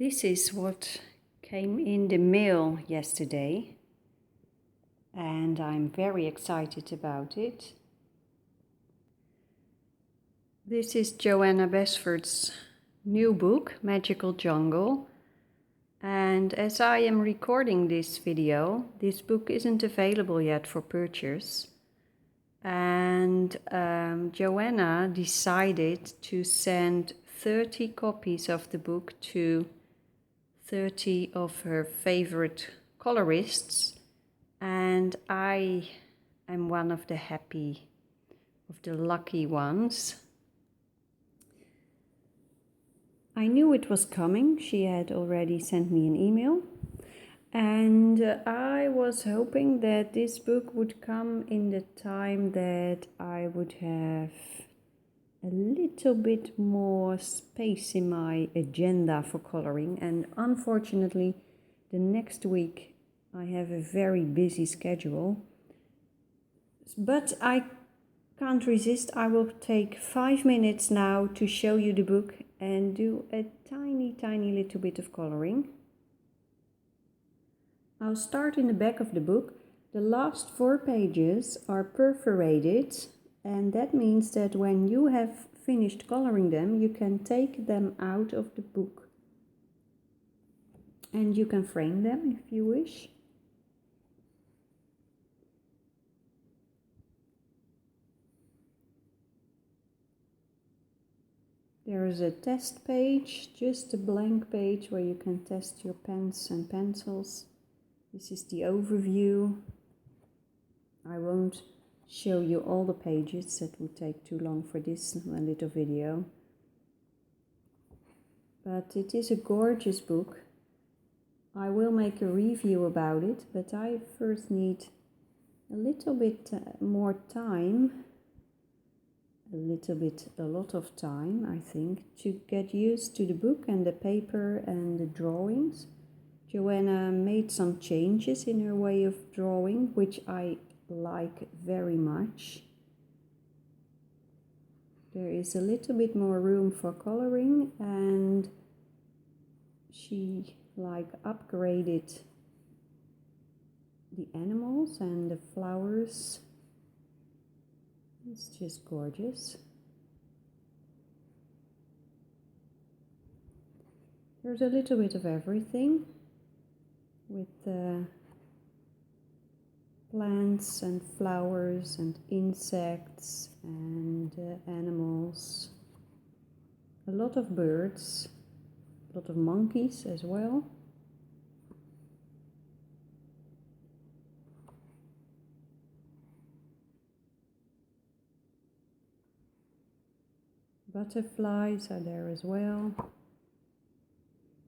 This is what came in the mail yesterday, and I'm very excited about it. This is Johanna Basford's new book, Magical Jungle. And as I am recording this video, this book isn't available yet for purchase. And Johanna decided to send 30 copies of the book to 30 of her favorite colorists, and I am one of the lucky ones. I knew it was coming. She had already sent me an email, and I was hoping that this book would come in the time that I would have a little bit more space in my agenda for coloring, and unfortunately the next week I have a very busy schedule, but I can't resist. I will take 5 minutes now to show you the book and do a tiny little bit of coloring. I'll start in the back of the book. The last 4 pages are perforated, and that means that when you have finished coloring them, you can take them out of the book and you can frame them if you wish. There is a test page, just a blank page where you can test your pens and pencils. This is the overview. I won't show you all the pages, that would take too long for this little video. But it is a gorgeous book. I will make a review about it, but I first need a little bit more time. A lot of time, I think, to get used to the book and the paper and the drawings. Johanna made some changes in her way of drawing, which I like very much. There is a little bit more room for coloring, and she upgraded the animals and the flowers. It's just gorgeous. There's a little bit of everything with plants and flowers and insects and animals. A lot of birds, a lot of monkeys as well. Butterflies are there as well.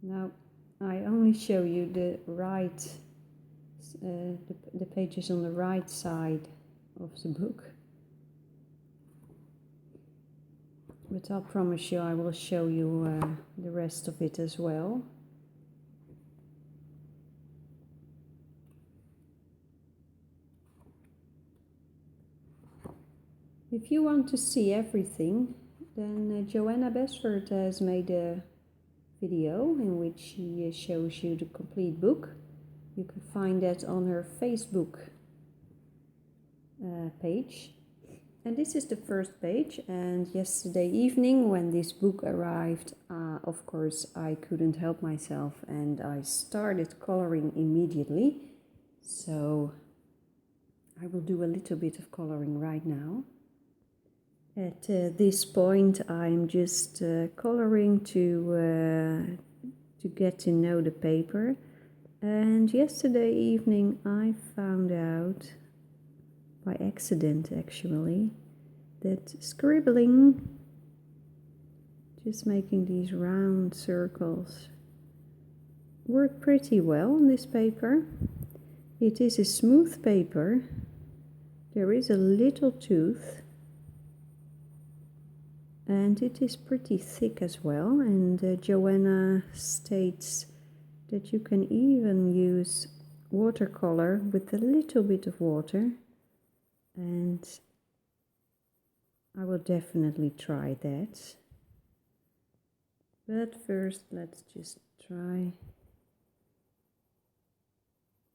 Now I only show you the the pages on the right side of the book, but I'll promise you I will show you the rest of it as well. If you want to see everything, then Johanna Basford has made a video in which she shows you the complete book. You can find that on her Facebook page. And this is the first page, and yesterday evening when this book arrived, of course I couldn't help myself and I started coloring immediately. So I will do a little bit of coloring right now. At this point I'm just coloring to get to know the paper. And yesterday evening I found out, by accident actually, that scribbling, just making these round circles, work pretty well on this paper. It is a smooth paper. There is a little tooth, and it is pretty thick as well. And Johanna states that you can even use watercolor with a little bit of water, and I will definitely try that. But first let's just try.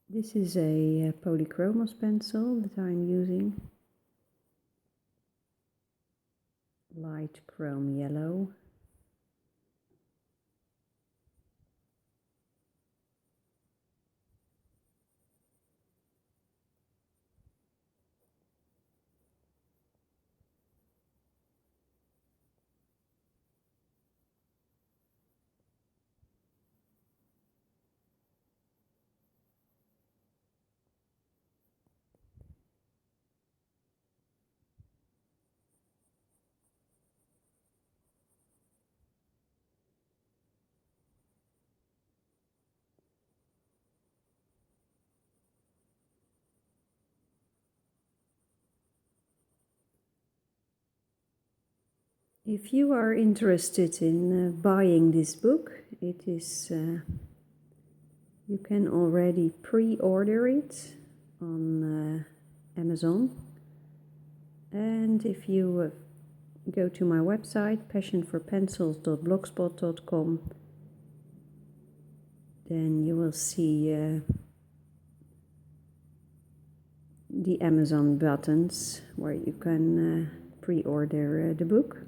This is a polychromos pencil that I'm using. Light chrome yellow. If you are interested in buying this book, it is you can already pre-order it on Amazon. And if you go to my website, passionforpencils.blogspot.com, then you will see the Amazon buttons where you can pre-order the book.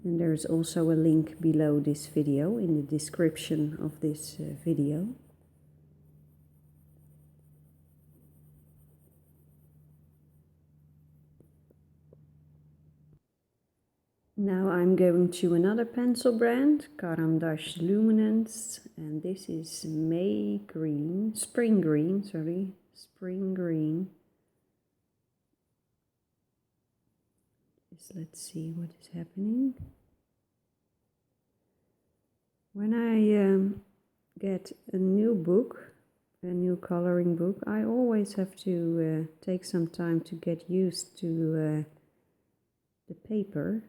And there's also a link below this video in the description of this video. Now I'm going to another pencil brand, Caram d'Ache Luminance, and this is Spring Green. Let's see what is happening. When I get a new book, a new coloring book, I always have to take some time to get used to the paper.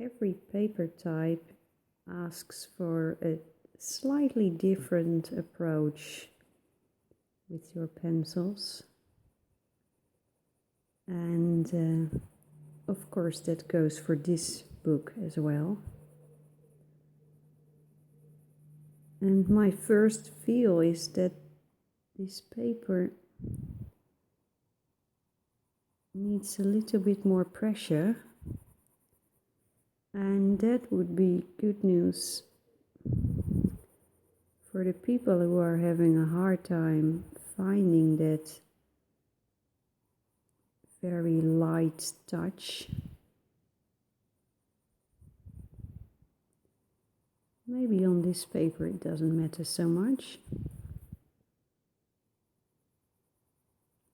Every paper type asks for a slightly different approach with your pencils. And of course that goes for this book as well. And my first feel is that this paper needs a little bit more pressure, and that would be good news for the people who are having a hard time finding that very light touch. Maybe on this paper it doesn't matter so much,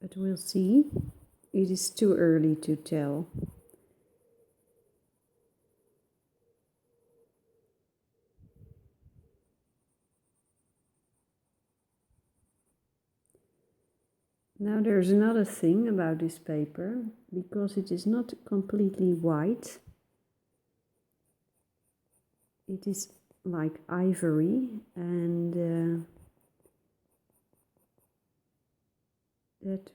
but we'll see. It is too early to tell. Now there's another thing about this paper, because it is not completely white. It is like ivory, and that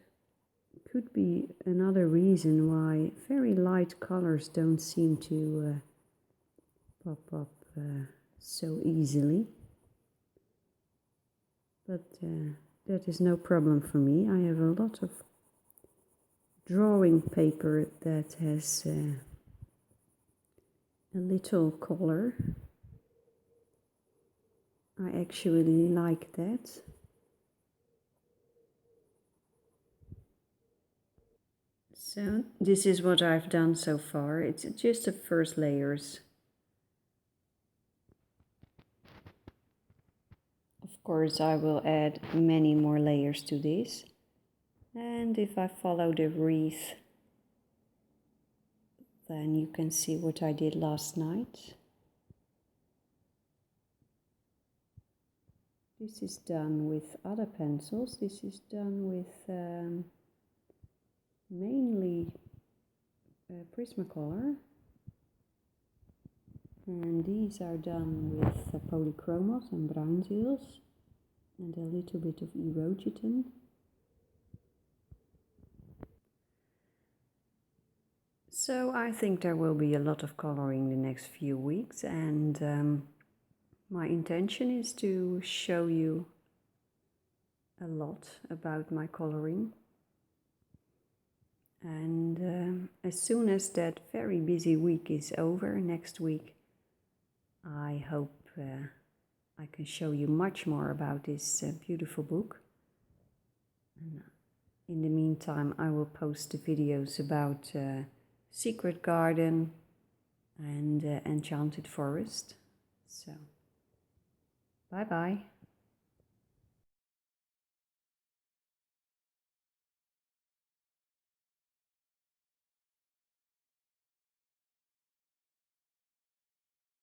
could be another reason why very light colors don't seem to pop up so easily. But that is no problem for me. I have a lot of drawing paper that has a little color. I actually like that. So this is what I've done so far. It's just the first layers. Of course, I will add many more layers to this. And if I follow the wreath, then you can see what I did last night. This is done with other pencils. This is done with mainly Prismacolor. And these are done with polychromos and bruinzeels and a little bit of erogetin. So I think there will be a lot of coloring the next few weeks, and My intention is to show you a lot about my coloring. And as soon as that very busy week is over, next week, I hope I can show you much more about this beautiful book. And in the meantime, I will post the videos about Secret Garden and Enchanted Forest. So, bye bye.